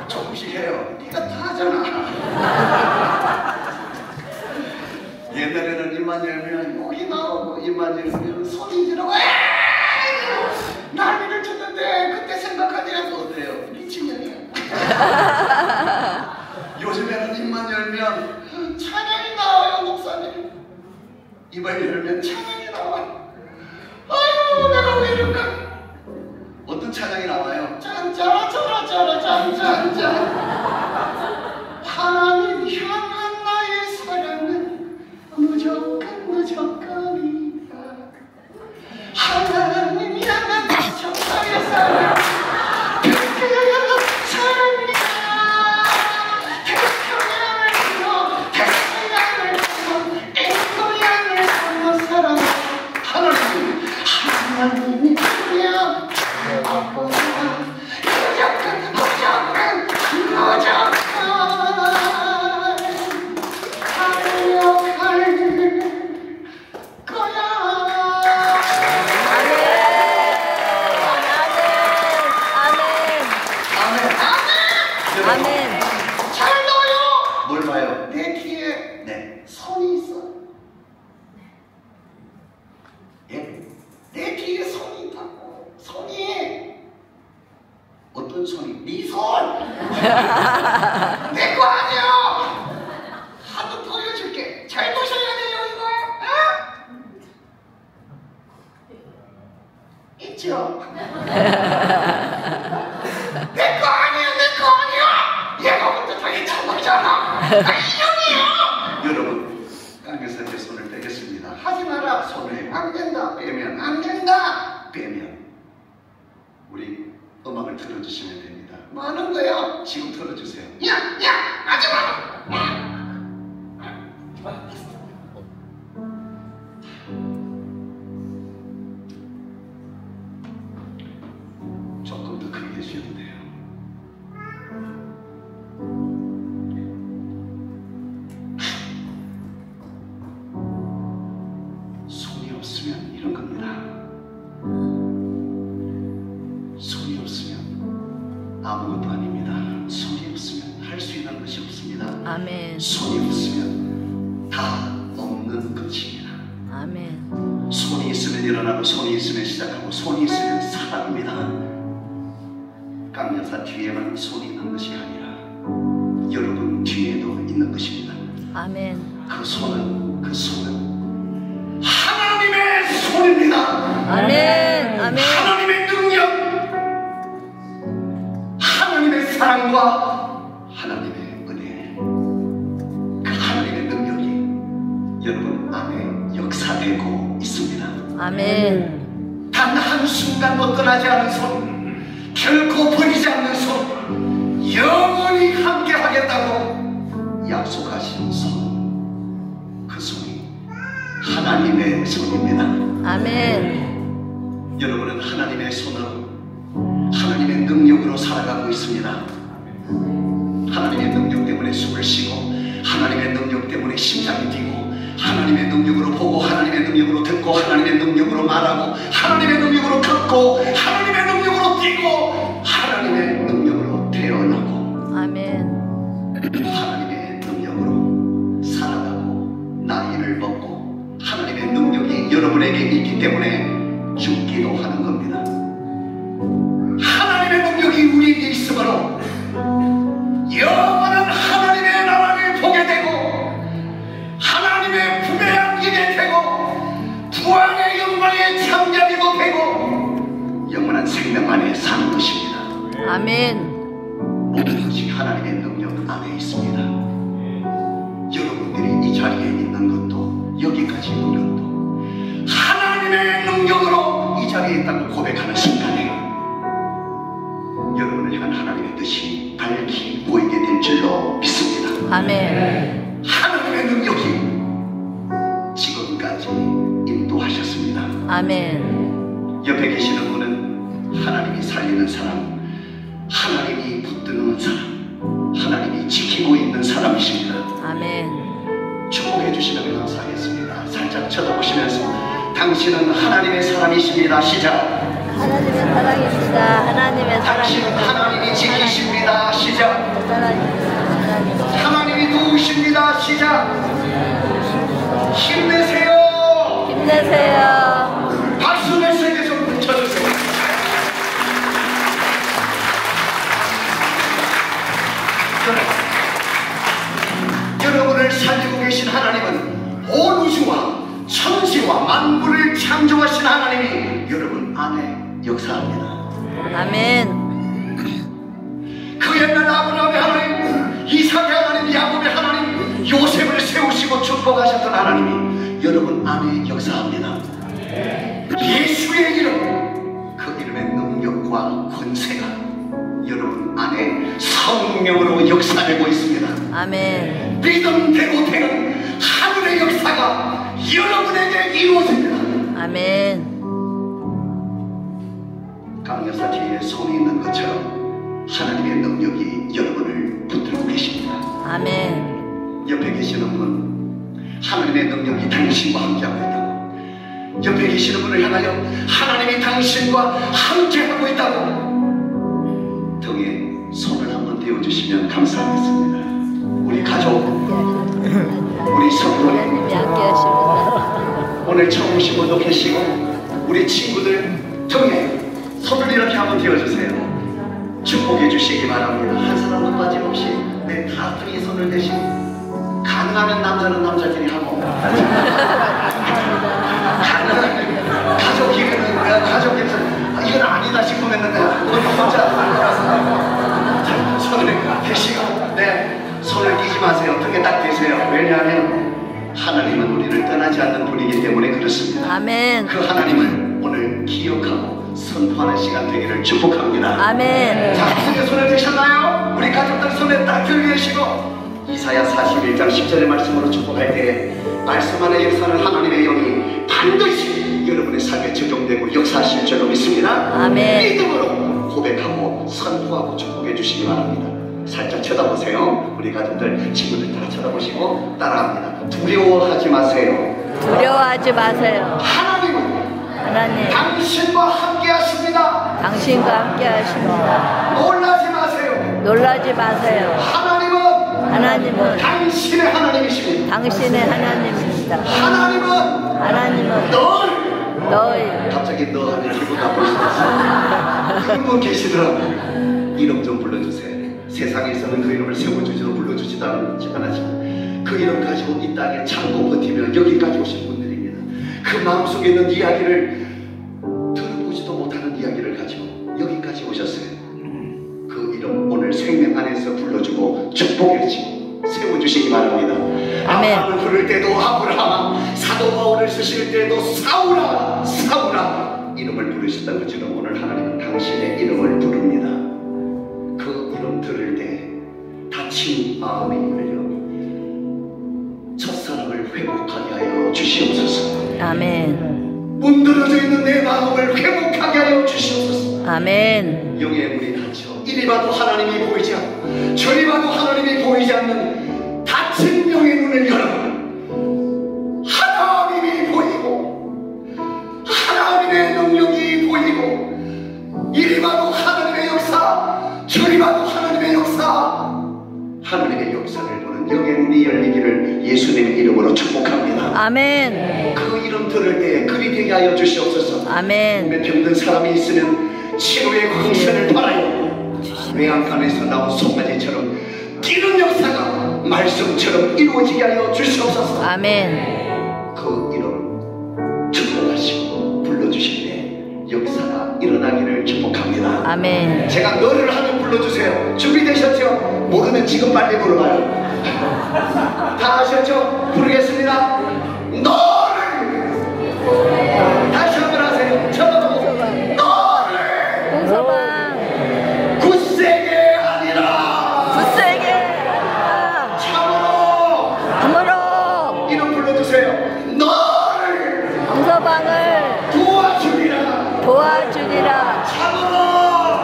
조금씩 해요. 네가 다 하잖아. 옛날에는 입만 열면 욕이 나오고 입만 열면 소리 지르고 난리를 쳤는데 그때 생각하니까 어때요? 미친년이야. 요즘에는 입만 열면 찬양이 나와요, 목사님. 입을 열면 찬양이 나와요. 아유, 내가 왜 이럴까? 어떤 찬양이 나와요? 짠짜라짜라짜라 짠짠짠. 하나님 향한 나의 사랑은 무조건이다. 하나님 향한 나의 사랑 하나님이 그냥 무조건 달려갈 거야. 아멘. 잘 넣어요. 뭘 봐요? 내 뒤에 네 손이 있어. 예? 내 뒤에 손이 있다고. 손이 어떤 손이? 네 손. 내 거 아니야. 한번 보여줄게. 잘 보셔야 돼요 이거. 어? 있죠? 내 거 아니야, 내 거 아니야. 얘가 먼저 다 있잖아. 이형이야. 여러분, 땅에서 제 손을 빼겠습니다. 하지 마라. 손을 안 된다. 빼면 안 된다. 빼면 우리 음악을 틀어주시면 됩니다. 뭐 하는 거야? 지금 틀어주세요. 야, 하지 마라. 조금 더 크게 해주셔도 돼요. 손이 없으면 이런 겁니다. 손이 없으면 아무것도 아닙니다. 손이 없으면 할 수 있는 것이 없습니다. 아멘. 손이 없으면 다 없는 것입니다. 아멘. 손이 있으면 일어나고 손이 있으면 시작하고 손이 있으면 살아갑니다. 강여사 뒤에만 손이 있는 것이 아니라 여러분 뒤에도 있는 것입니다. 아멘. 그 손은 하나님의 손입니다. 아멘. 아멘. 하나님의 능력, 하나님의 사랑과 하나님의 은혜, 그 하나님의 능력이 여러분 안에 역사되고 있습니다. 아멘. 단 한순간도 떠나지 않은 손, 결코 버리지 않는 손, 영원히 함께 하겠다고 약속하신 손, 그 손이 하나님의 손입니다. 아멘. 여러분은 하나님의 손으로 하나님의 능력으로 살아가고 있습니다. 하나님의 능력 때문에 숨을 쉬고 하나님의 능력 때문에 심장이 뛰고 하나님의 능력으로 보고 하나님의 능력으로 듣고 하나님의 능력으로 말하고 하나님의 능력으로 걷고 하나님의 능력으로 뛰고 하나님의 능력으로 태어나고 아멘. 하나님의 능력으로 살아가고 나이를 먹고 하나님의 능력이 여러분에게 있기 때문에 죽기도 하는 겁니다. 하나님의 능력이 우리에게 있으므로 영원한 하나님의 나라를 보게 되고 하나님의 부대한 일이 되고 부활의 영광의 참견이도 되고 영원한 생명 안에 사는 것입니다. 아멘. 모든 것이 하나님의 능력 안에 있습니다. 여러분들이 이 자리에 있는 것도 여기까지 있는 것도 하나님의 능력으로 이 자리에 있다고 고백하는 순간에 여러분을 향한 하나님의 뜻이 밝히 보이게 될 줄로 믿습니다. 아멘. 하나님의 능력이 지금까지 인도하셨습니다. 아멘. 옆에 계시는 분은 하나님이 살리는 사람, 하나님이 붙드는 사람, 하나님이 지키고 있는 사람이십니다. 아멘. 축복해 주시면 감사하겠습니다. 살짝 쳐다보시면서 당신은 하나님의 사람이십니다. 시작. 하나님의 사랑입니다. 하나님의 당신은 사랑입니다. 하나님이 지키십니다. 시작. 하나님. 하나님이 도우십니다. 시작. 힘내세요. 힘내세요. 박수 내 세계 좀 붙여주세요. 천지와 만물을 창조하신 하나님이 여러분 안에 역사합니다. 아멘. 그 옛날 아브라함의 하나님, 이삭의 하나님, 야곱의 하나님, 요셉을 세우시고 축복하셨던 하나님이 여러분 안에 역사합니다. 예수의 이름, 그 이름의 능력과 권세가 여러분 안에 성령으로 역사되고 있습니다. 아멘. 믿음대로 되는 하늘의 역사가 여러분에게 이루어집니다. 아멘. 강여사 뒤에 손이 있는 것처럼 하나님의 능력이 여러분을 붙들고 계십니다. 아멘. 옆에 계시는 분, 하나님의 능력이 당신과 함께하고 있다고. 옆에 계시는 분을 향하여 하나님이 당신과 함께하고 있다고 등에 손을 한번 대어주시면 감사하겠습니다. 우리 가족, 우리 성도님, 하나님이 함께 하십니다. 오늘 처음 오신 분도 계시고 우리 친구들 등에 손을 이렇게 한번 대어주세요. 축복해 주시기 바랍니다. 한 사람도 빠짐없이 다 등에 손을 대시고, 가능하면 남자는 남자끼리 하고 가능하면 가족끼리는 가족끼리 이건 아니다 싶으면 혼자 손을 대시고 손을 띄지 마세요. 등에 딱 대세요. 왜냐하면 하나님은 우리를 떠나지 않는 분이기 때문에 그렇습니다. 아멘. 그 하나님을 오늘 기억하고 선포하는 시간 되기를 축복합니다. 아멘. 자, 등에 손을 대셨나요? 우리 가족들 손에 딱 들고 계시고 이사야 41장 10절의 말씀으로 축복할 때에 말씀하는 역사는 하나님의 영이 반드시 여러분의 삶에 적용되고 역사하실 줄로 믿습니다. 아멘. 믿음으로 고백하고 선포하고 축복해 주시기 바랍니다. 살짝 쳐다보세요. 우리 가족들, 친구들 다 쳐다보시고 따라합니다. 두려워하지 마세요. 두려워하지 마세요. 하나님은 당신과 함께 하십니다. 당신과 함께 하십니다. 놀라지 마세요. 놀라지 마세요. 하나님은 당신의 하나님이십니다. 당신의 하나님입니다. 하나님은 너희 갑자기 너 하면 기분 나쁠 수 있어요. 그런 분 계시더라고요. 이름 좀 불러주세요. 세상에서는 그 이름을 세워주지도 불러주지도 않지만 그 이름 가지고 이 땅에 참고 버티면 여기까지 오신 분들입니다. 그 마음속에 있는 이야기를 들어보지도 못하는 이야기를 가지고 여기까지 오셨어요. 그 이름 오늘 생명 안에서 불러주고 축복해주시고 세워주시기 바랍니다. 아브라함을 부를 때도 아브라함, 사도 바울을 쓰실 때도 사울아 사울아 이름을 부르셨던 것처럼 오늘 하나님은 당신의 이름을 부릅니다. 그 이름 들을 때 다친 마음이 열려 첫사랑을 회복하게 하여 주시옵소서. 아멘. 문드러져 있는 내 마음을 회복하게 하여 주시옵소서. 아멘. 영의 문이 닫혀 이리 봐도 하나님이 보이지 않고 저리 봐도 하나님이 보이지 않는 닫힌 영의 문을 열어 하나님이 보이고 하나님의 능력이 보이고 이리 봐도 하나님의 역사 저리 봐도 하나님의 역사 하나님의 역사를 보는 영의 문이 열리기를 예수님의 이름으로 축복합니다. 아멘. 그 이름 들을 때 그리 되게 하여 주시옵소서. 아멘. 몸에 병든 사람이 있으면 치료의 광선을 바라요. 외양간에서 나온 송아지처럼 뛰는 역사가 말씀처럼 이루어지게 하여 주시옵소서. 아멘. 그 이름 축복하시고 불러주실 때 역사가 일어나기를 축복합니다. 아멘. 제가 너를 하면 불러주세요. 준비되셨죠? 모르면 지금 빨리 물어봐요. 다 아셨죠? 부르겠습니다. 너를 다시 한번 하세요. 쳐다보고 너를 홍서방 굳세게 아니라 참으로 이름 불러주세요. 너를 홍서방을 도와주리라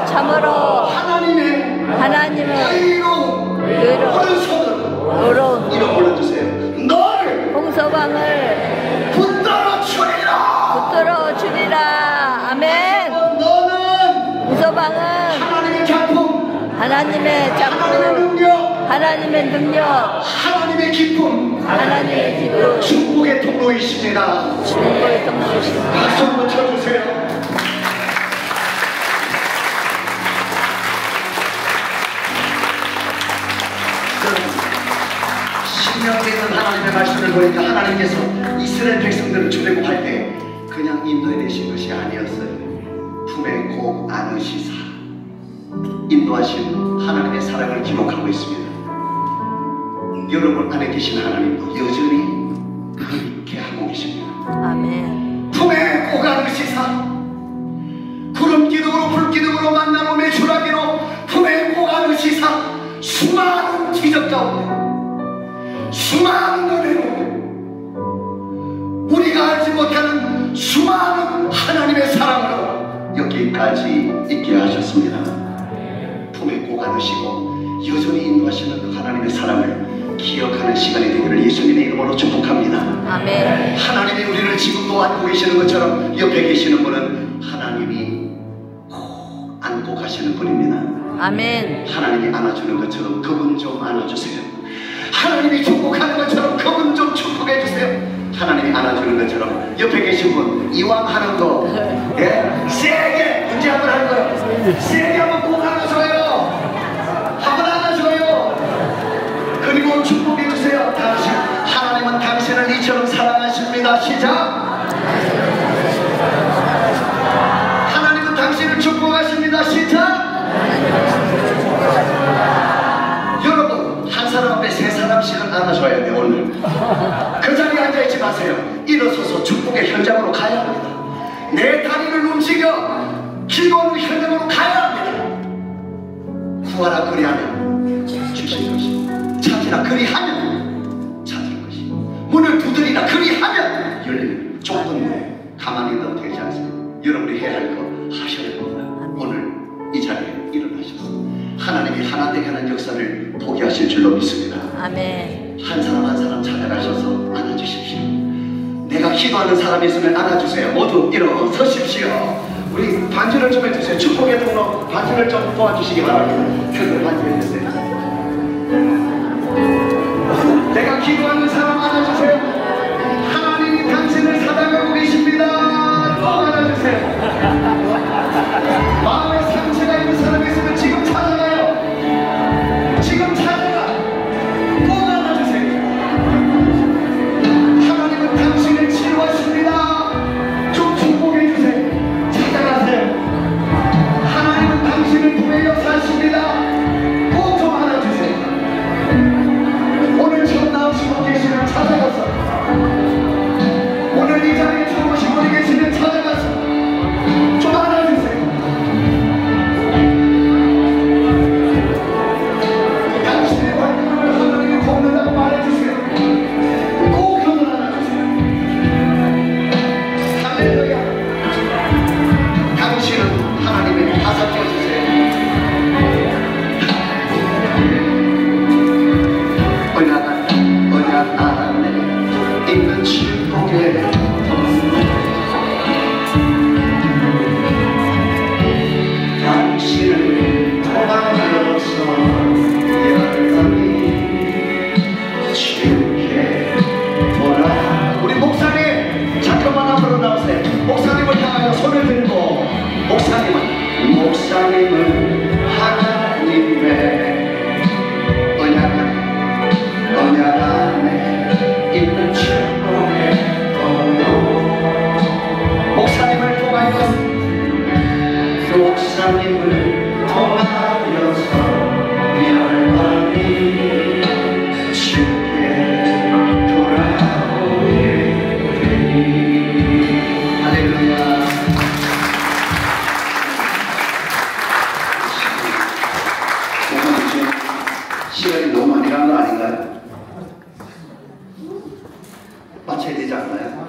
참으로 하나님은 의로운 이름 불러주세요. 너를 홍서방을 붙들어 주리라. 아멘. 너는 홍서방은 하나님의 작품, 하나님의 능력, 하나님의 기쁨, 축복의 통로이십니다. 축복의 통로이십니다. 박수 한번 쳐주세요. 신명되는 하나님의 말씀을 보니까 하나님께서 이스라엘 백성들을 출애굽할 때 그냥 인도해내신 것이 아니었어요. 품에 꼭 안으시사 인도하신 하나님의 사랑을 기록하고 있습니다. 여러분 안에 계신 하나님도 여전히 그렇게 하고 계십니다. 아멘. 품에 꼭 안으시사 구름 기둥으로 불 기둥으로 만나로 매출하기로 품에 꼭 안으시사 수많은 기적 가운데 수많은 은혜로 우리가 알지 못하는 수많은 하나님의 사랑으로 여기까지 있게 하셨습니다. 품에 꼭 안으시고 여전히 인도하시는 그 하나님의 사랑을 기억하는 시간이 되기를 예수님의 이름으로 축복합니다. 아멘. 하나님이 우리를 지금도 안고 계시는 것처럼 옆에 계시는 분은 하나님이 꼭 안고 가시는 분입니다. 아멘. 하나님이 안아주는 것처럼 그분 좀 안아주세요. 하나님이 축복하는 것처럼 그분 좀 축복해 주세요. 하나님이 안아주는 것처럼 옆에 계신 분 이왕 하는 거 세게 문제 한번 할 거예요. 세게 한번 꼭 안아줘요. 한번 안아줘요. 그리고 축복해 주세요. 당신 하나님은 당신을 이처럼 사랑하십니다. 시작. 하나님은 당신을 축복하십니다. 시작. 여러분 한 사람 앞에 세 사람씩은 안아줘야 돼요. 오늘 그 자리에 앉아있지 마세요. 일어서서 축복의 현장으로 가야 합니다. 내 다리를 움직여 기도하는 현장으로 가야 합니다. 구하라 그리하면 주실 것이 찾으라 그리하면 찾을 것이 문을 두드리라 그리하면 열리는 좁은 문에 가만히 있어도 되지 않습니다. 여러분이 해야 할 거 하셔야 됩니다. 오늘 이 자리에 일어나셔서 하나님이 하나 되게 하는 역사를 보게 하실 줄로 믿습니다. 아멘. 한 사람 한 사람 찾아가셔서 안아주십시오. 내가 기도하는 사람이 있으면 안아주세요. 모두 일어서십시오. 우리 반주를 좀 해주세요. 축복의 통로 반주를 좀 도와주시기 바랍니다. 그걸 반주해주세요. 내가 기도하는 사람 안아주세요. 하나님이 당신을 사랑하고 계십니다. 또 안아주세요. 마음에 상처가 있는 사람이 있으면 지금 찾아가요. 지금 찾아가. 꼭 안아주세요. 하나님은 당신을 치료하십니다. 좀 축복해주세요. 찾아가세요. 하나님은 당신을 품에 역사하십니다. 꼭 좀 안아주세요. 오늘 처음 나오시고 계시면 찾아가서 오늘 이 자리에 처음 오신 분이 계시면 찾아가서 좀 안아주세요. 당신의 발걸음을 하나님이 걷는다고 말해주세요. 꼭 한번 안아주세요. 할렐루야. 당신은 하나님의 다스려주세요. 언약 안에 있는 축복의 당신을 통하여서 열방이 주께 돌아. 우리 목사님 잠깐만 앞으로 나오세요. 목사님을 향하여 손을 들고 목사님은 하나님의 언약 안에 있는 축복의 통로. 목사님을 통하여서 열방이 주께 돌아오게 되니. 할렐루야. 시간이 너무 많이 간 거 아닌가요? 마쳐야 되지 않나요?